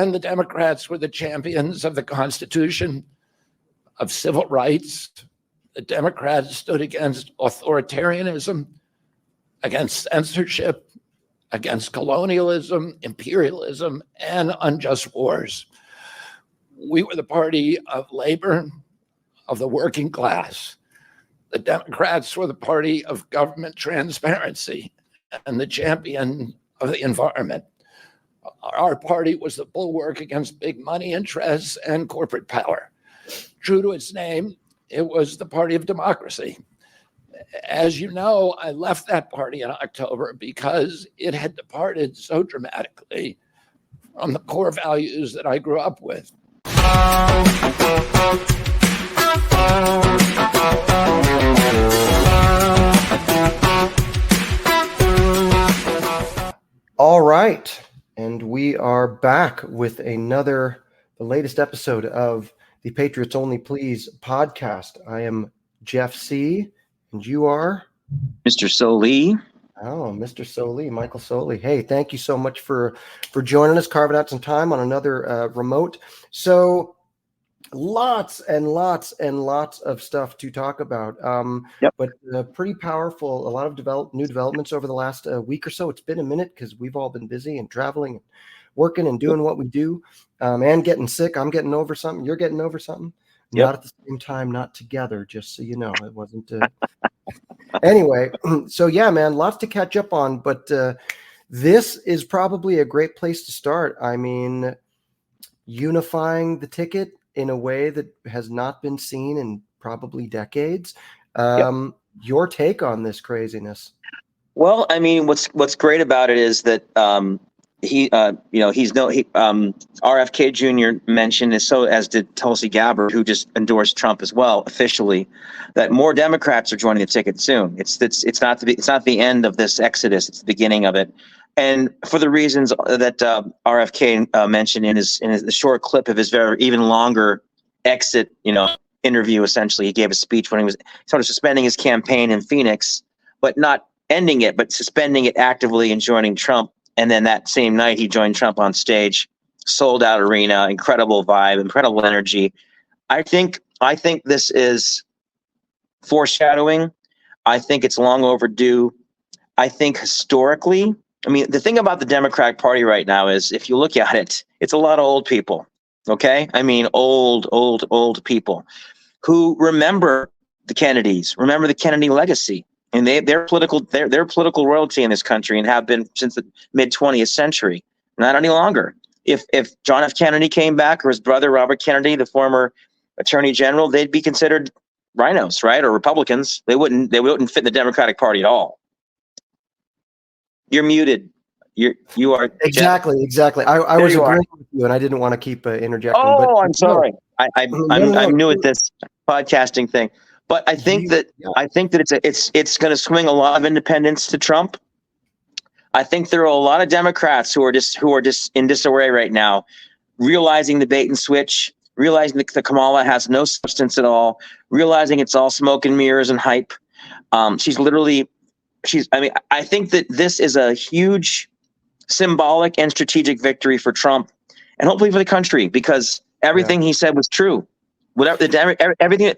And the Democrats were the champions of the Constitution, of civil rights. The Democrats stood against authoritarianism, against censorship, against colonialism, imperialism, and unjust wars. We were the party of labor, of the working class. The Democrats were the party of government transparency and the champion of the environment. Our party was the bulwark against big money interests and corporate power. True to its name, it was the party of democracy. As you know, I left that party in October because it had departed so dramatically from the core values that I grew up with. All right. And we are back with the latest episode of the Patriots Only Please podcast. I am Jeff C. And you are? Mr. Soli. Oh, Mr. Soli, Michael Soli. Hey, thank you so much for joining us, carving out some time on another remote. So lots and lots and lots of stuff to talk about. But pretty powerful. A lot of new developments over the last week or so. It's been a minute because we've all been busy and traveling and working and doing what we do, and getting sick. I'm getting over something. You're getting over something. Not at the same time, not together, just so you know. It wasn't. Anyway, so yeah, man, lots to catch up on. But this is probably a great place to start. I mean, unifying the ticket in a way that has not been seen in probably decades. Your take on this craziness? Well, I mean, what's great about it is that RFK Jr. mentioned this, so as did Tulsi Gabbard, who just endorsed Trump as well officially, that more Democrats are joining the ticket soon. It's not the end of this exodus; it's the beginning of it, and for the reasons that RFK mentioned in the short clip of his very even longer exit, interview. Essentially, he gave a speech when he was sort of suspending his campaign in Phoenix, but not ending it, but suspending it actively and joining Trump. And then that same night, he joined Trump on stage, sold out arena, incredible vibe, incredible energy. I think this is foreshadowing. I think it's long overdue. I think historically, the thing about the Democratic Party right now is, if you look at it, it's a lot of old people. Okay, old people who remember the Kennedys, remember the Kennedy legacy. And they're political royalty in this country and have been since the mid 20th century. Not any longer. If John F. Kennedy came back, or his brother Robert Kennedy, the former Attorney General, they'd be considered rhinos, right, or Republicans. They wouldn't fit in the Democratic Party at all. You're muted. You are exactly. I was agreeing with you, and I didn't want to keep interjecting. Oh, I'm sorry. I'm new at this podcasting thing. But I think that it's going to swing a lot of independents to Trump. I think there are a lot of Democrats who are just in disarray right now, realizing the bait and switch, realizing that the Kamala has no substance at all, realizing it's all smoke and mirrors and hype. I think that this is a huge symbolic and strategic victory for Trump, and hopefully for the country, because everything he said was true. Everything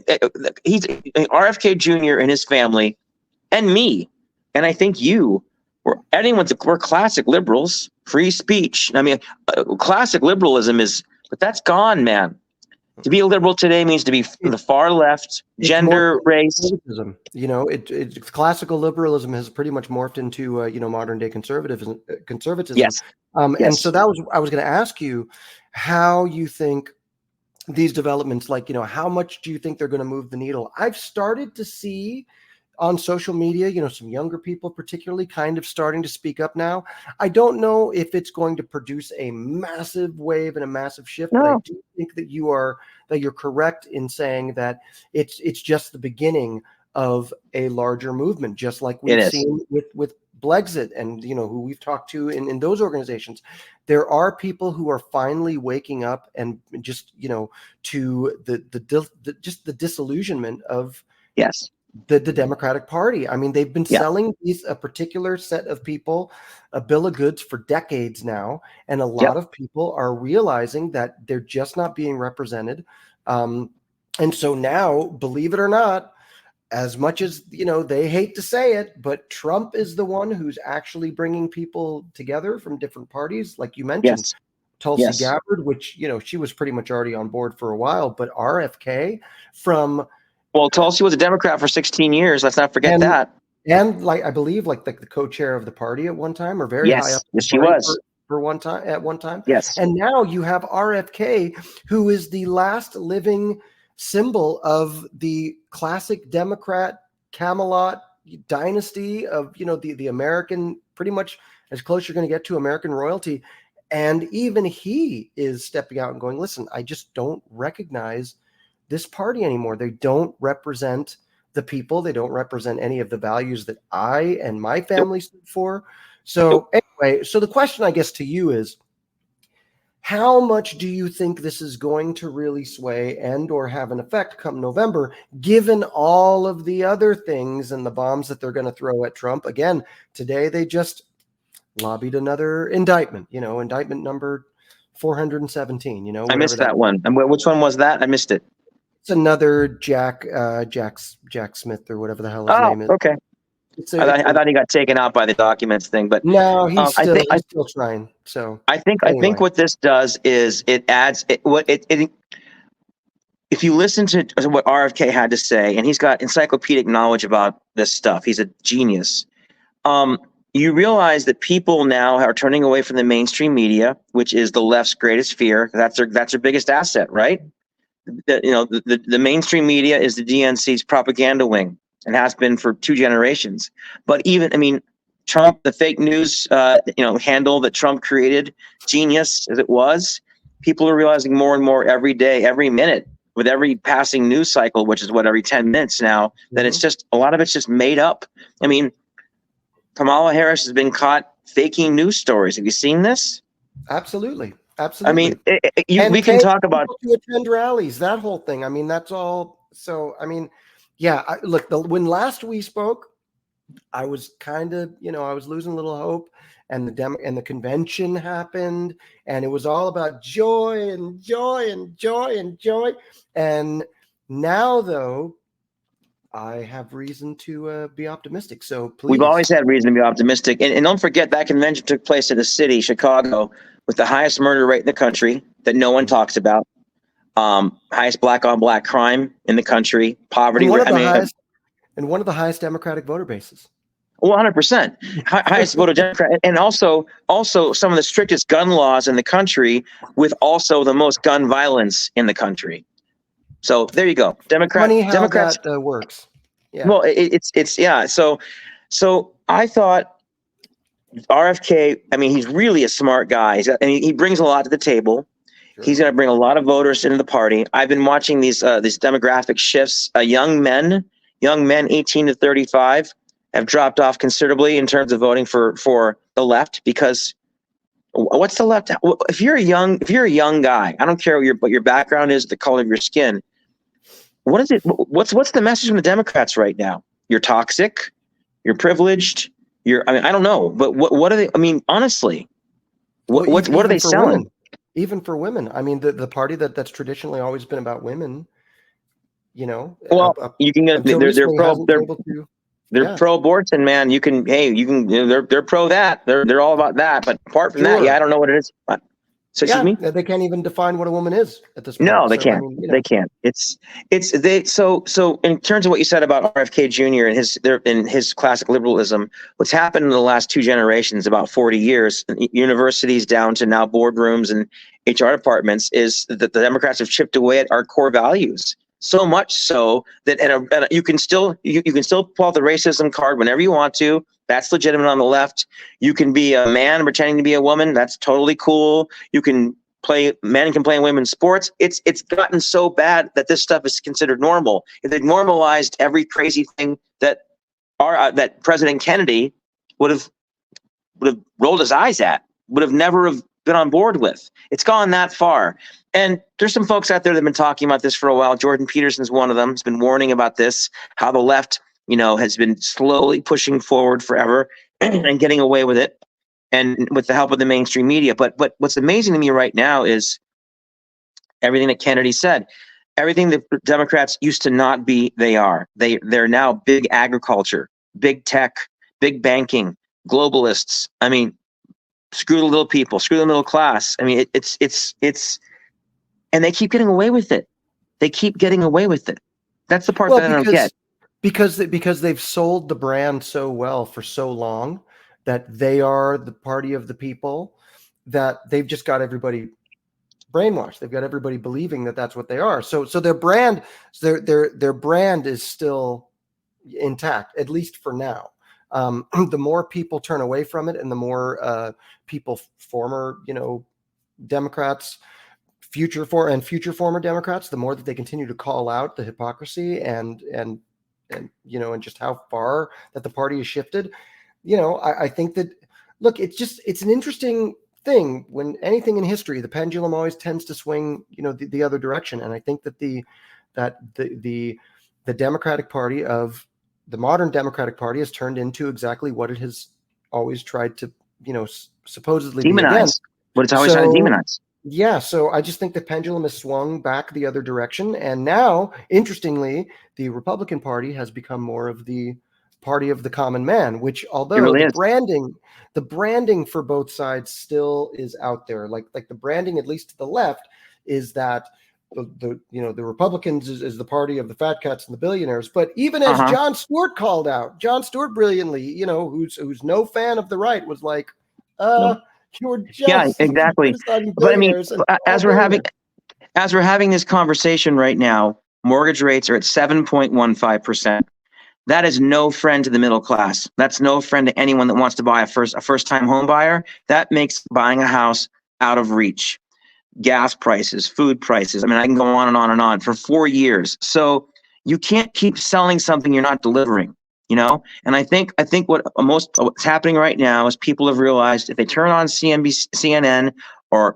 he's RFK Jr. and his family, and me, and I think we're classic liberals. Free speech. Classic liberalism but that's gone, man. To be a liberal today means to be from the far left, gender, race. Classical liberalism has pretty much morphed into modern day conservatism. Yes. And so I was going to ask you how you think these developments, how much do you think they're going to move the needle? I've started to see on social media, some younger people particularly kind of starting to speak up now. I don't know if it's going to produce a massive wave and a massive shift, but I do think that you're correct in saying that it's just the beginning of a larger movement, just like we've seen with Brexit and who we've talked to in those organizations. There are people who are finally waking up and just to the disillusionment of the Democratic Party. I mean, they've been Yeah. selling a particular set of people a bill of goods for decades now, and a lot of people are realizing that they're just not being represented. And so now, believe it or not, as much as they hate to say it, but Trump is the one who's actually bringing people together from different parties, like you mentioned. Yes. Tulsi Yes. Gabbard, which she was pretty much already on board for a while, but RFK from. Well, Tulsi was a Democrat for 16 years. Let's not forget that. And like I believe, like the co-chair of the party at one time, or very high up. Yes, she was. For one time, at one time. Yes. And now you have RFK, who is the last living symbol of the classic Democrat Camelot dynasty of the American, pretty much as close you're going to get to American royalty. And even he is stepping out and going, listen, I just don't recognize this party anymore. They don't represent the people. They don't represent any of the values that I and my family stood for. So anyway, so the question I guess to you is, how much do you think this is going to really sway and or have an effect come November, given all of the other things and the bombs that they're going to throw at Trump? Again, today they just lobbied another indictment, indictment number 417, I missed that one. And which one was that? I missed it. It's another Jack Smith or whatever the hell his name is. Okay. I thought he got taken out by the documents thing, but no, he's still trying. So I think what this does is it adds if you listen to what RFK had to say, and he's got encyclopedic knowledge about this stuff. He's a genius. You realize that people now are turning away from the mainstream media, which is the left's greatest fear. That's their biggest asset, right? The mainstream media is the DNC's propaganda wing and has been for 2 generations. But Trump, the fake news, handle that Trump created, genius as it was, people are realizing more and more every day, every minute, with every passing news cycle, which is every 10 minutes now, that it's just a lot of it's just made up. Kamala Harris has been caught faking news stories. Have you seen this? Absolutely. We can talk about to attend rallies, that whole thing. That's all. So, yeah. Look, when last we spoke, I was kind of, I was losing a little hope, and the convention happened, and it was all about joy and joy and joy and joy. And now, though, I have reason to be optimistic. So please. We've always had reason to be optimistic. And don't forget that convention took place in a city, Chicago, with the highest murder rate in the country that no one talks about. Highest black on black crime in the country, poverty. And one of the highest Democratic voter bases. 100%. Highest voter Democrat. And also some of the strictest gun laws in the country, with also the most gun violence in the country. So there you go. Democrats that works. Yeah. Well, it's yeah. So I thought RFK. He's really a smart guy. He brings a lot to the table. Sure. He's going to bring a lot of voters into the party. I've been watching these demographic shifts. Young men 18 to 35 have dropped off considerably in terms of voting for the left, because what's the left? If you're a young guy, I don't care what your background is, the color of your skin. What is it? What's the message from the Democrats right now? You're toxic. You're privileged. I don't know, but what are they? Honestly, what are they selling? Women, even for women, the party that's traditionally always been about women. Well, you can get they're pro-abortion, man. They're pro that. They're all about that. But apart from that, I don't know what it is. So excuse me? They can't even define what a woman is at this point. No, they can't. They can't. So in terms of what you said about RFK Jr. and his classic liberalism, what's happened in the last 2 generations, about 40 years, universities down to now boardrooms and HR departments, is that the Democrats have chipped away at our core values. So much so that you can still pull out the racism card whenever you want to. That's legitimate on the left. You can be a man pretending to be a woman. That's totally cool. Men can play in women's sports. It's gotten so bad that this stuff is considered normal. If they normalized every crazy thing that President Kennedy would have rolled his eyes at, would have never have been on board with. It's gone that far. And there's some folks out there that have been talking about this for a while. Jordan Peterson's one of them. Has been warning about this, how the left has been slowly pushing forward forever and getting away with it, and with the help of the mainstream media. But what's amazing to me right now is everything that Kennedy said. Everything that Democrats used to not be, they are. They're now big agriculture, big tech, big banking, globalists. I mean, screw the little people, screw the middle class. I mean, it's, and they keep getting away with it. They keep getting away with it. That's the part that I don't get. Because they've sold the brand so well for so long that they are the party of the people, that they've just got everybody brainwashed. They've got everybody believing that that's what they are. So their brand, their brand is still intact, at least for now. The more people turn away from it, and the more people, former, Democrats, future former Democrats, the more that they continue to call out the hypocrisy and just how far that the party has shifted. I think that, look, it's an interesting thing. When anything in history, the pendulum always tends to swing, the other direction. And I think that the Democratic Party of the modern Democratic Party has turned into exactly what it has always tried to, supposedly demonize. Be against. What it's always trying to demonize. Yeah, so I just think the pendulum has swung back the other direction. And now, interestingly, the Republican Party has become more of the party of the common man, which, although really the branding for both sides still is out there. Like the branding, at least to the left, is that the Republicans is the party of the fat cats and the billionaires. But even as Jon Stewart called out, Jon Stewart brilliantly, who's no fan of the right, was like, you're just exactly. But I mean, as we're having this conversation right now, mortgage rates are at 7.15%. That is no friend to the middle class. That's no friend to anyone that wants to buy a first-time home buyer. That makes buying a house out of reach. Gas prices, food prices. I mean, I can go on and on and on for 4 years. So you can't keep selling something you're not delivering, And I think what's happening right now is people have realized if they turn on CNN or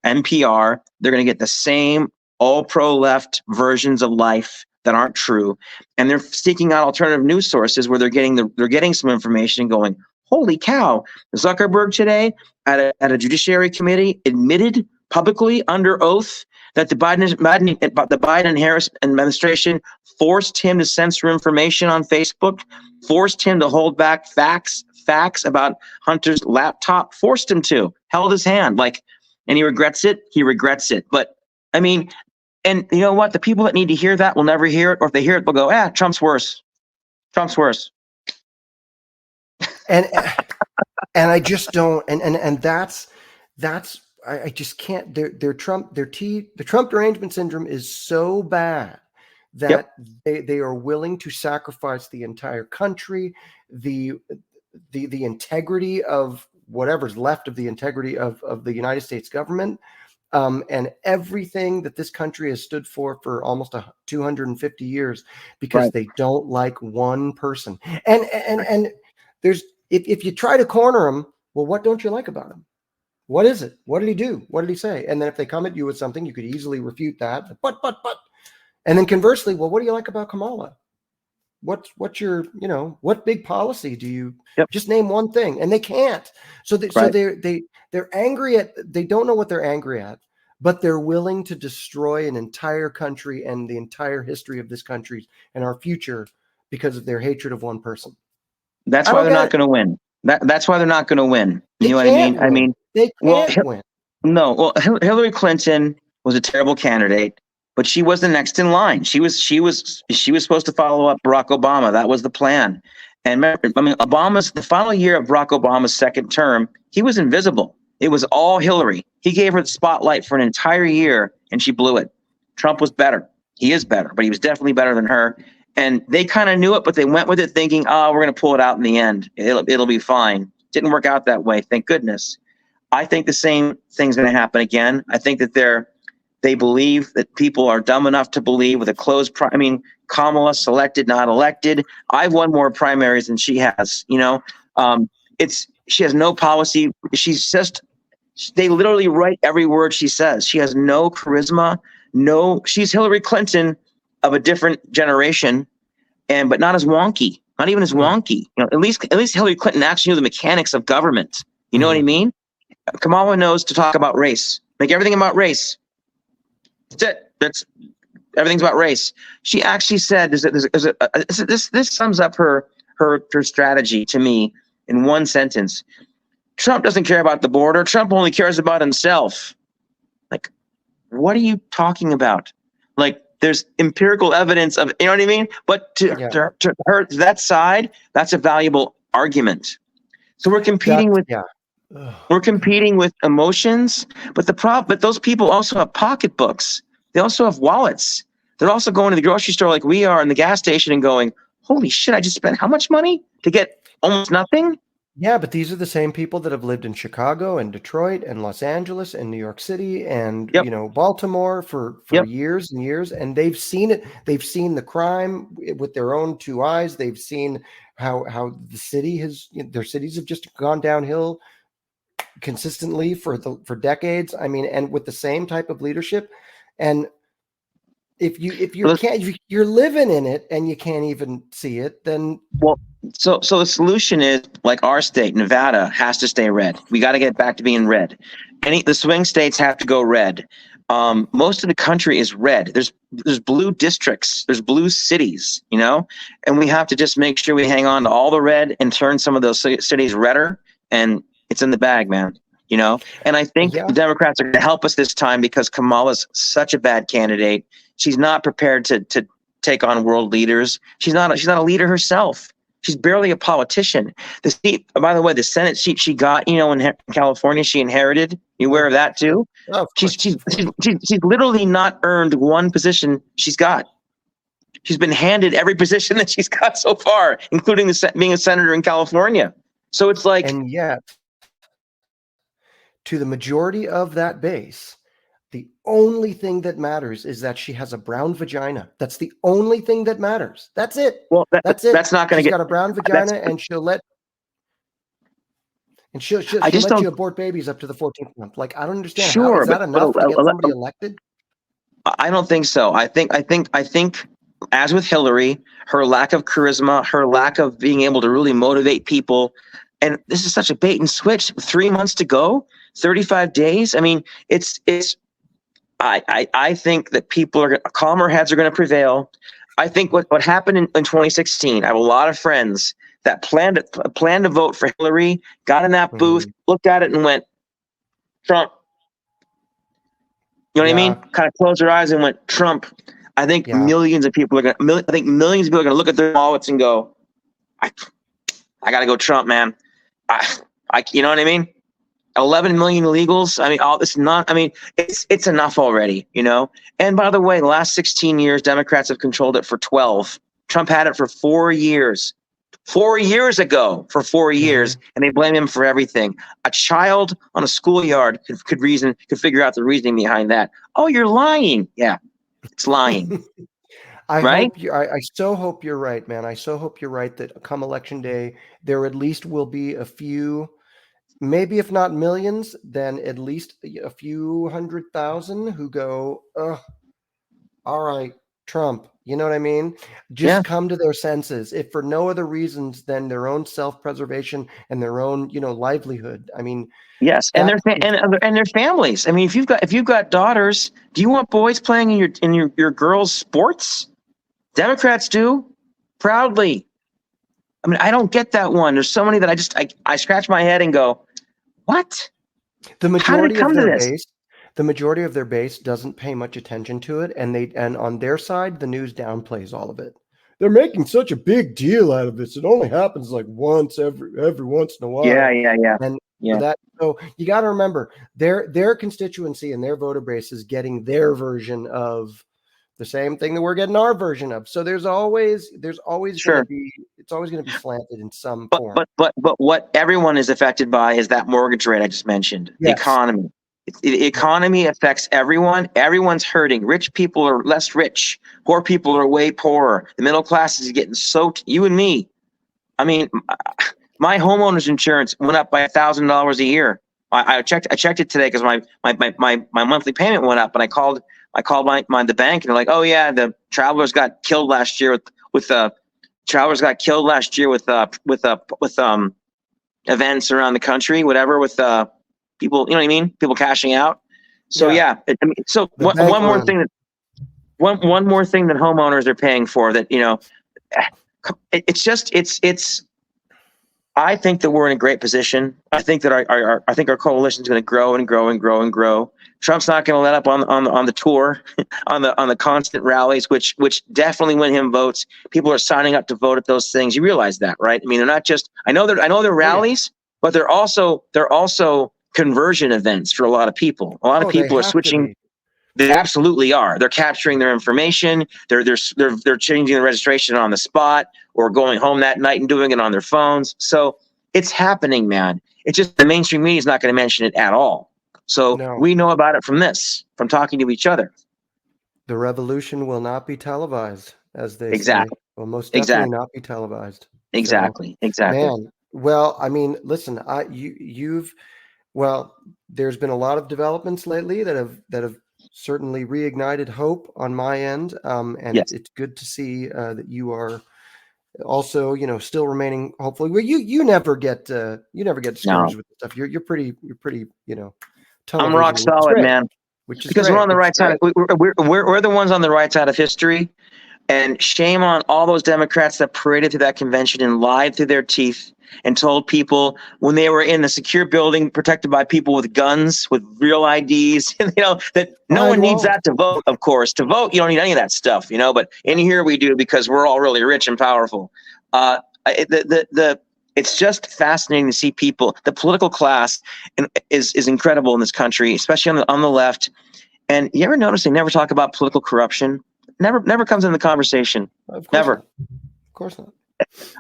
NPR, they're going to get the same all pro-left versions of life that aren't true, and they're seeking out alternative news sources where they're getting some information and going, holy cow! Zuckerberg today at a judiciary committee admitted publicly under oath that the Biden and Harris administration forced him to censor information on Facebook, forced him to hold back facts about Hunter's laptop, forced him to, held his hand, and he regrets it. He regrets it, but I mean. And you know what? The people that need to hear that will never hear it, or if they hear it, they'll go, Trump's worse. Trump's worse. And I just don't. And that's I just can't. The Trump derangement syndrome is so bad that they are willing to sacrifice the entire country, the integrity of whatever's left of the integrity of the United States government. And everything that this country has stood for almost 250 years, because they don't like one person. And there's, if you try to corner him, well, what don't you like about him? What is it? What did he do? What did he say? And then if they come at you with something, you could easily refute that. But, and then conversely, well, what do you like about Kamala? What's your, what big policy do you just name one thing? And they can't. So they're angry they don't know what they're angry at, but they're willing to destroy an entire country and the entire history of this country and our future because of their hatred of one person. That's why they're not going to win. That's why they're not going to win. You know what I mean? I mean, they can't win. No, well, Hillary Clinton was a terrible candidate, but she was the next in line. She was supposed to follow up Barack Obama. That was the plan. And remember, I mean, the final year of Barack Obama's second term, he was invisible. It was all Hillary. He gave her the spotlight for an entire year, and she blew it. Trump was better. He is better, but he was definitely better than her. And they kind of knew it, but they went with it thinking, we're going to pull it out in the end. It'll be fine. Didn't work out that way, thank goodness. I think the same thing's going to happen again. I think that they believe that people are dumb enough to believe with a closed Kamala selected, not elected. I've won more primaries than she has. She has no policy. They literally write every word she says. She has no charisma. She's Hillary Clinton of a different generation, but not as wonky, not even as wonky. At least Hillary Clinton actually knew the mechanics of government. You know what I mean? Kamala knows to talk about race, make everything about race. That's it. Everything's about race. She actually said, this sums up her strategy to me in one sentence. Trump doesn't care about the border. Trump only cares about himself. Like, what are you talking about? Like, there's empirical evidence of, you know what I mean? But to her, that side, that's a valuable argument. So we're competing with emotions, but those people also have pocketbooks. They also have wallets. They're also going to the grocery store like we are in the gas station and going, holy shit, I just spent how much money to get almost nothing? Yeah, but these are the same people that have lived in Chicago and Detroit and Los Angeles and New York City and Baltimore for years and years, and they've seen it. They've seen the crime with their own two eyes. They've seen how the city their cities have just gone downhill consistently for decades. I mean, and with the same type of leadership. And if you're living in it and you can't even see it, then So the solution is, like our state, Nevada, has to stay red. We got to get back to being red. The swing states have to go red. Most of the country is red. There's blue districts. There's blue cities, and we have to just make sure we hang on to all the red and turn some of those cities redder. And it's in the bag, man. And I think the Democrats are going to help us this time because Kamala's such a bad candidate. She's not prepared to take on world leaders. She's not a leader herself. She's barely a politician. The seat, by the way, the Senate seat she got, in California, she inherited. You aware of that too? Oh, she's literally not earned one position she's got. She's been handed every position that she's got so far, including being a senator in California. So it's like, and yet, to the majority of that base, the only thing that matters is that she has a brown vagina. That's the only thing that matters. That's it. Well, that's it. That's not going to get. She's got a brown vagina, and she'll let you abort babies up to the 14th month. Like, I don't understand. Sure, is that enough to get somebody elected? I don't think so. I think, as with Hillary, her lack of charisma, her lack of being able to really motivate people, and this is such a bait and switch. 3 months to go, 35 days. I mean, it's. I think that calmer heads are going to prevail. I think what happened in 2016, I have a lot of friends that planned to vote for Hillary, got in that booth, looked at it and went, Trump. You know what I mean? Kind of closed their eyes and went, Trump. I think millions of people are going to look at their wallets and go, I got to go Trump, man. You know what I mean? 11 million illegals. I mean, all this it's enough already, And by the way, the last 16 years, Democrats have controlled it for 12. Trump had it for 4 years. 4 years ago, for 4 years, and they blame him for everything. A child on a schoolyard could figure out the reasoning behind that. Oh, you're lying. Yeah, it's lying. I so hope you're right, man. I so hope you're right that come election day, there at least will be a few. Maybe if not millions, then at least a few 100,000 who go, all right, Trump, you know what I mean? Just come to their senses, if for no other reasons than their own self-preservation and their own, livelihood. I mean, yes, and their families. I mean, if you've got daughters, do you want boys playing in your girls' sports? Democrats do, proudly. I mean, I don't get that one. There's so many that I scratch my head and go, what? The majority of their base, the majority of their base doesn't pay much attention to it, and on their side, the news downplays all of it. They're making such a big deal out of this. It only happens like once every once in a while. Yeah. And so you got to remember their constituency and their voter base is getting their version of the same thing that we're getting our version of. So there's always going to be, it's always going to be slanted in some form. But what everyone is affected by is that mortgage rate I just mentioned. Yes. The economy. The economy affects everyone. Everyone's hurting. Rich people are less rich. Poor people are way poorer. The middle class is getting soaked. You and me. I mean, my homeowner's insurance went up by $1,000 a year. I checked it today because my monthly payment went up, and I called the bank, and they're like, oh yeah, the Travelers got killed last year with travelers got killed last year with events around the country, whatever, with people, you know what I mean? People cashing out. So so The one bank more run. thing that one more thing that homeowners are paying for, that, you know, it's I think that we're in a great position. I think that our coalition is going to grow and grow and grow and grow. Trump's not going to let up on the tour, on the constant rallies, which definitely win him votes. People are signing up to vote at those things. You realize that, right? I mean, they're not just, I know they're rallies, but they're also conversion events for a lot of people. A lot of They people are have to switching. be. They absolutely are. They're capturing their information. They're changing the registration on the spot, or going home that night and doing it on their phones. So it's happening, man. It's just the mainstream media is not going to mention it at all. So No. we know about it from talking to each other. The revolution will not be televised, as they say. Exactly. Will most definitely Exactly. not be televised. Exactly. So, Exactly. man, well, I mean, listen, well, there's been a lot of developments lately that have certainly reignited hope on my end, and Yes. it's good to see that you are also, you know, still remaining hopefully. Well, you never get discouraged No. with stuff. You're pretty, you know, tunnel I'm rock vision, which is solid, great. man. Which is Because great. we're on the Which is right side. great. We're the ones on the right side of history. And shame on all those Democrats that paraded through that convention and lied through their teeth and told people, when they were in a secure building protected by people with guns, with real IDs, you know, that no Behind one needs walls. that to vote, of course. To vote, you don't need any of that stuff, you know, but in here we do, because we're all really rich and powerful. It's just fascinating to see people. The political class is incredible in this country, especially on the left. And you ever notice they never talk about political corruption? Never comes in the conversation. Of course Never. not. Of course not.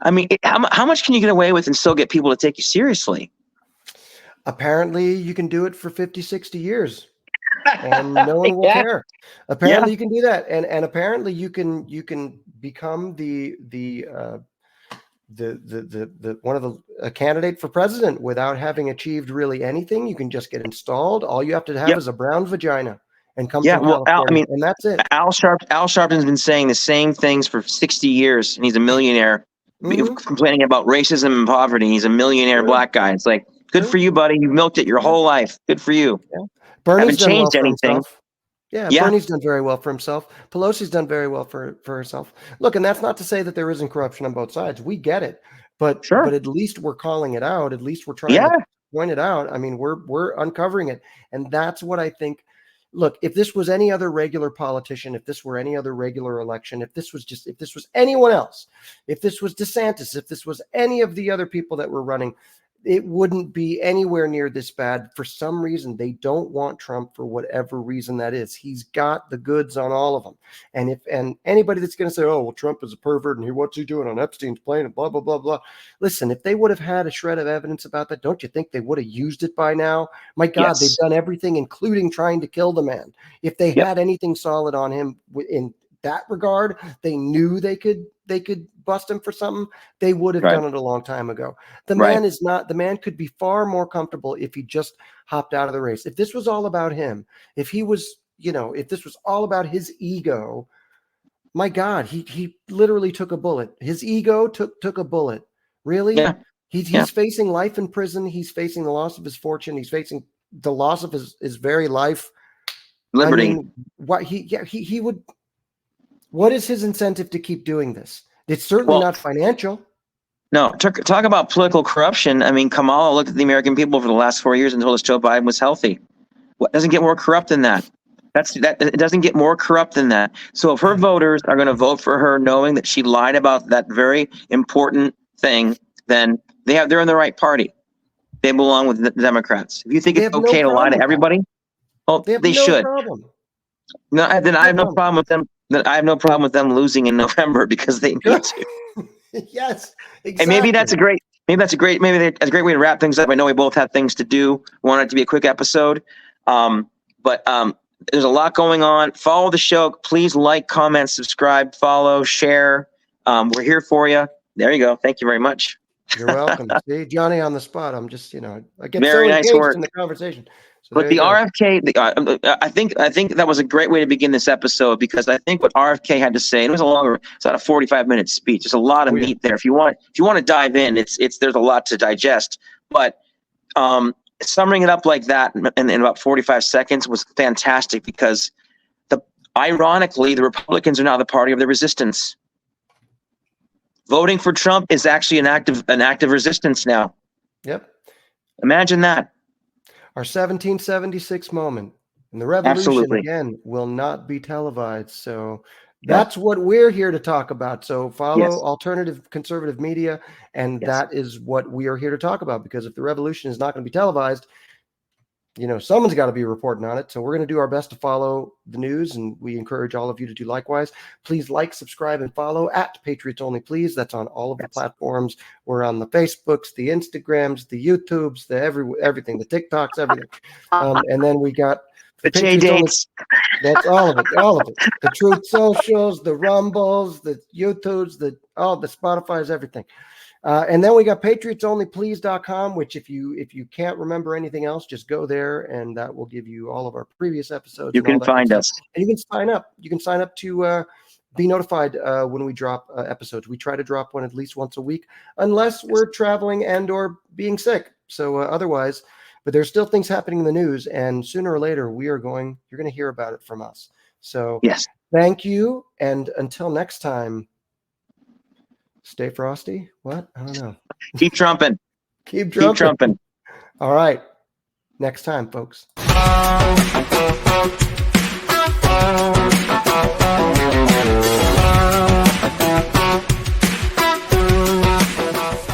I mean, how much can you get away with and still get people to take you seriously? Apparently, you can do it for 50, 60 years, and no one will care. Apparently, you can do that, and apparently, you can become the one of a candidate for president without having achieved really anything. You can just get installed. All you have to have is a brown vagina and come from California, and that's it. Al Sharpton's been saying the same things for 60 years, and he's a millionaire, complaining about racism and poverty. He's a millionaire black guy. It's like, good for you, buddy. You've milked it your whole life. Good for you. Bernie's haven't changed anything. Yeah, Bernie's done very well for himself. Pelosi's done very well for herself. Look, and that's not to say that there isn't corruption on both sides. We get it, but at least we're calling it out. At least we're trying to point it out. I mean, we're uncovering it, and that's what I think. Look, if this was any other regular politician, if this were any other regular election, if this was anyone else, if this was DeSantis, if this was any of the other people that were running, it wouldn't be anywhere near this bad. For some reason, they don't want Trump, for whatever reason that is. He's got the goods on all of them. And anybody that's going to say, oh, well, Trump is a pervert and what's he doing on Epstein's plane and blah, blah, blah, blah. Listen, if they would have had a shred of evidence about that, don't you think they would have used it by now? My God, they've done everything, including trying to kill the man. If they had anything solid on him in that regard, they knew they could bust him for something, they would have done it a long time ago. The man is not, the man could be far more comfortable if he just hopped out of the race. If this was all about him, if he was, you know, if this was all about his ego, my God, he literally took a bullet. His ego took a bullet. Really? Yeah. He's facing life in prison. He's facing the loss of his fortune. He's facing the loss of his very life. Liberty. I mean, what he would, what is his incentive to keep doing this? It's certainly not financial. No, talk about political corruption. I mean, Kamala looked at the American people for the last 4 years and told us Joe Biden was healthy. What doesn't get more corrupt than that? It doesn't get more corrupt than that. So if her voters are going to vote for her knowing that she lied about that very important thing, then they're in the right party. They belong with the Democrats. If you think it's okay to lie to everybody, well, they should. No, then I have no problem with them. I have no problem with them losing in November because they need to. Yes, exactly. And maybe that's a great way to wrap things up. I know we both have things to do. We want it to be a quick episode. But there's a lot going on. Follow the show. Please like, comment, subscribe, follow, share. We're here for you. There you go. Thank you very much. You're welcome. See, Johnny on the spot. I'm just, I get very so nice engaged work in the conversation. So But there the you go. RFK, I think that was a great way to begin this episode, because I think what RFK had to say, and it was about a 45-minute speech. There's a lot of Oh, yeah. meat there. If you want to dive in, there's a lot to digest. But summing it up like that in about 45 seconds was fantastic, because ironically, the Republicans are now the party of the resistance. Voting for Trump is actually an act of resistance now. Yep. Imagine that. Our 1776 moment. And the revolution, Absolutely. again, will not be televised. So that's what we're here to talk about. So follow Yes. alternative conservative media. And Yes. that is what we are here to talk about. Because if the revolution is not going to be televised, someone's got to be reporting on it. So we're going to do our best to follow the news, and we encourage all of you to do likewise. Please like, subscribe, and follow at Patriots Only, please. That's on all of the platforms. We're on the Facebooks, the Instagrams, the YouTubes, the everything, the TikToks, everything. And then we got The J dates. That's all of it. The Truth Socials, the Rumbles, the YouTubes, the Spotify's, everything. And then we got patriotsonlyplease.com, which if you can't remember anything else, just go there, and that will give you all of our previous episodes. You can find us. And you can sign up. You can sign up to be notified when we drop episodes. We try to drop one at least once a week, unless we're traveling and or being sick. So otherwise, but there's still things happening in the news, and sooner or later you're going to hear about it from us. So yes, thank you, and until next time. Stay frosty. What? I don't know. Keep trumping. Keep trumping. All right. Next time, folks.